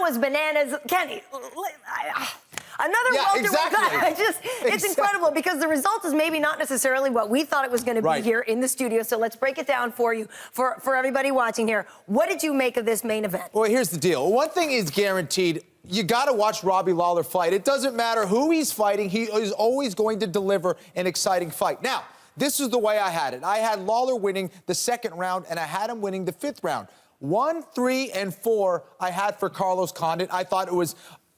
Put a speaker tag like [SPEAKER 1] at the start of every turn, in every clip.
[SPEAKER 1] was bananas. Kenny, another welterweight.
[SPEAKER 2] Exactly.
[SPEAKER 1] It's incredible because the result is maybe not necessarily what we thought it was going to be here in the studio. So let's break it down for you, for everybody watching here. What did you make of this main event?
[SPEAKER 2] Well, here's the deal. One thing is guaranteed. You got to watch Robbie Lawler fight. It doesn't matter who he's fighting. He is always going to deliver an exciting fight. Now, this is the way I had it. I had Lawler winning the second round, and I had him winning the fifth round. 1, 3, and 4 I had for Carlos Condit. I thought it was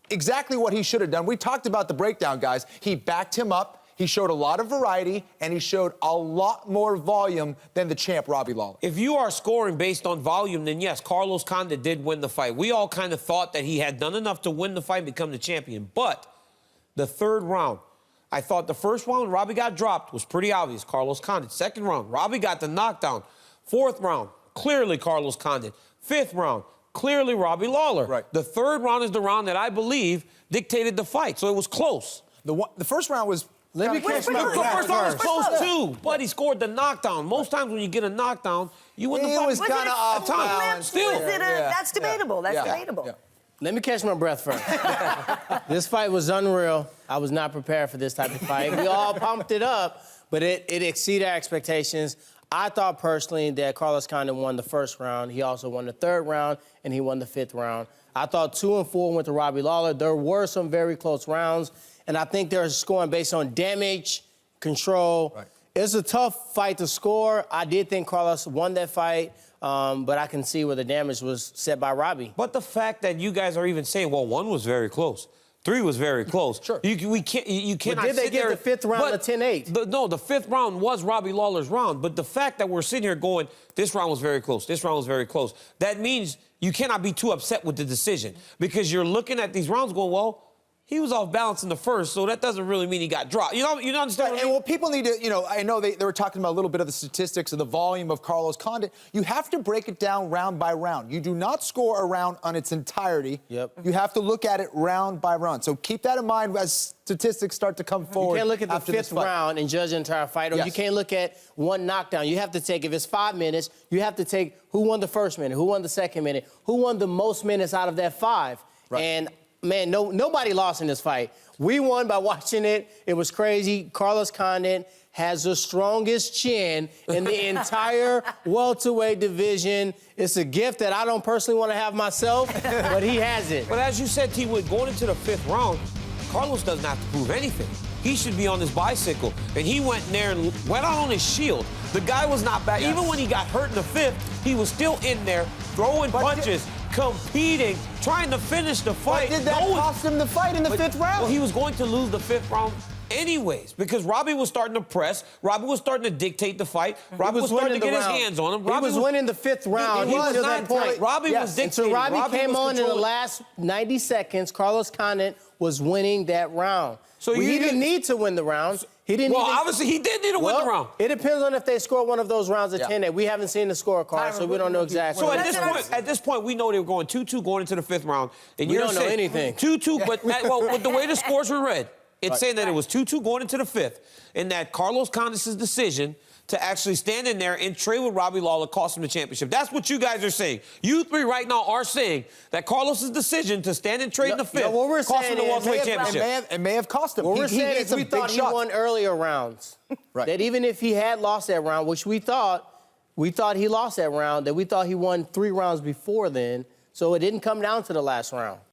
[SPEAKER 2] exactly what he should have done. We talked about the breakdown, guys. He backed him up. He showed a lot of variety, and he showed a lot more volume than the champ, Robbie Lawler.
[SPEAKER 3] If you are scoring based on volume, then yes, Carlos Condit did win the fight. We all kind of thought that he had done enough to win the fight and become the champion. But the third round, I thought the first round, Robbie got dropped, was pretty obvious, Carlos Condit. Second round, Robbie got the knockdown. Fourth round, clearly Carlos Condit. Fifth round, clearly Robbie Lawler.
[SPEAKER 2] Right.
[SPEAKER 3] The third round is the round that I believe dictated the fight, so it was close.
[SPEAKER 2] The first round was...
[SPEAKER 1] Let me catch my
[SPEAKER 3] The first round was close, too, but he scored the knockdown. Most times when you get a knockdown, you win the fight.
[SPEAKER 2] It was kind of off balance.
[SPEAKER 3] Still.
[SPEAKER 1] That's debatable. That's debatable.
[SPEAKER 2] Yeah.
[SPEAKER 4] Let me catch my breath first. This fight was unreal. I was not prepared for this type of fight. We all pumped it up, but it exceeded our expectations. I thought personally that Carlos Condit won the first round. He also won the third round, and he won the fifth round. I thought 2 and 4 went to Robbie Lawler. There were some very close rounds, and I think they're scoring based on damage, control. Right. It's a tough fight to score. I did think Carlos won that fight, but I can see where the damage was set by Robbie.
[SPEAKER 3] But the fact that you guys are even saying, well, 1 was very close. 3 was very close.
[SPEAKER 2] Sure.
[SPEAKER 3] You cannot
[SPEAKER 4] Did they get the fifth round of 10-8?
[SPEAKER 3] No, the fifth round was Robbie Lawler's round. But the fact that we're sitting here going, this round was very close, this round was very close, that means you cannot be too upset with the decision because you're looking at these rounds going, well, he was off balance in the first, so that doesn't really mean he got dropped. You know understand what I mean?
[SPEAKER 2] And what people need to, I know they were talking about a little bit of the statistics of the volume of Carlos Condit. You have to break it down round by round. You do not score a round on its entirety.
[SPEAKER 4] Yep.
[SPEAKER 2] You have to look at it round by round. So keep that in mind as statistics start to come forward.
[SPEAKER 4] You can't look at the fifth round and judge the entire fight, or you can't look at one knockdown. You have to take, if it's 5 minutes, you have to take who won the first minute, who won the second minute, who won the most minutes out of that 5.
[SPEAKER 2] Right.
[SPEAKER 4] And man, nobody lost in this fight. We won by watching it. It was crazy. Carlos Condit has the strongest chin in the entire welterweight division. It's a gift that I don't personally want to have myself, but he has it.
[SPEAKER 3] But as you said, T-Wood, going into the fifth round, Carlos doesn't have to prove anything. He should be on his bicycle. And he went in there and went out on his shield. The guy was not bad. Yes. Even when he got hurt in the fifth, he was still in there throwing punches, competing, trying to finish the fight.
[SPEAKER 2] But did that cost him the fight in the fifth round?
[SPEAKER 3] Well, he was going to lose the fifth round anyways, because Robbie was starting to press. Robbie was starting to dictate the fight. Robbie was starting to get his hands on him.
[SPEAKER 4] He was winning the fifth round until that point.
[SPEAKER 3] Robbie was dictating.
[SPEAKER 4] So Robbie came on in the last 90 seconds. Carlos Condit was winning that round. So he didn't need to win the round. He didn't.
[SPEAKER 3] Well, obviously he did need to win the round.
[SPEAKER 4] It depends on if they score one of those rounds at 10-8. We haven't seen the scorecard, so we don't know exactly.
[SPEAKER 3] So at this point, we know they were going 2-2 going into the fifth round. And
[SPEAKER 4] we don't know anything.
[SPEAKER 3] 2-2, but with the way the scores were read, it's saying that it was 2-2 going into the fifth, and that Carlos Condit's decision to actually stand in there and trade with Robbie Lawler cost him the championship. That's what you guys are saying. You three right now are saying that Carlos's decision to stand and trade in the fifth cost him the welterweight championship.
[SPEAKER 2] It may have cost him.
[SPEAKER 4] What we're saying is we thought he won earlier rounds.
[SPEAKER 2] Right.
[SPEAKER 4] That even if he had lost that round, which we thought he lost that round, that we thought he won 3 rounds before then, so it didn't come down to the last round.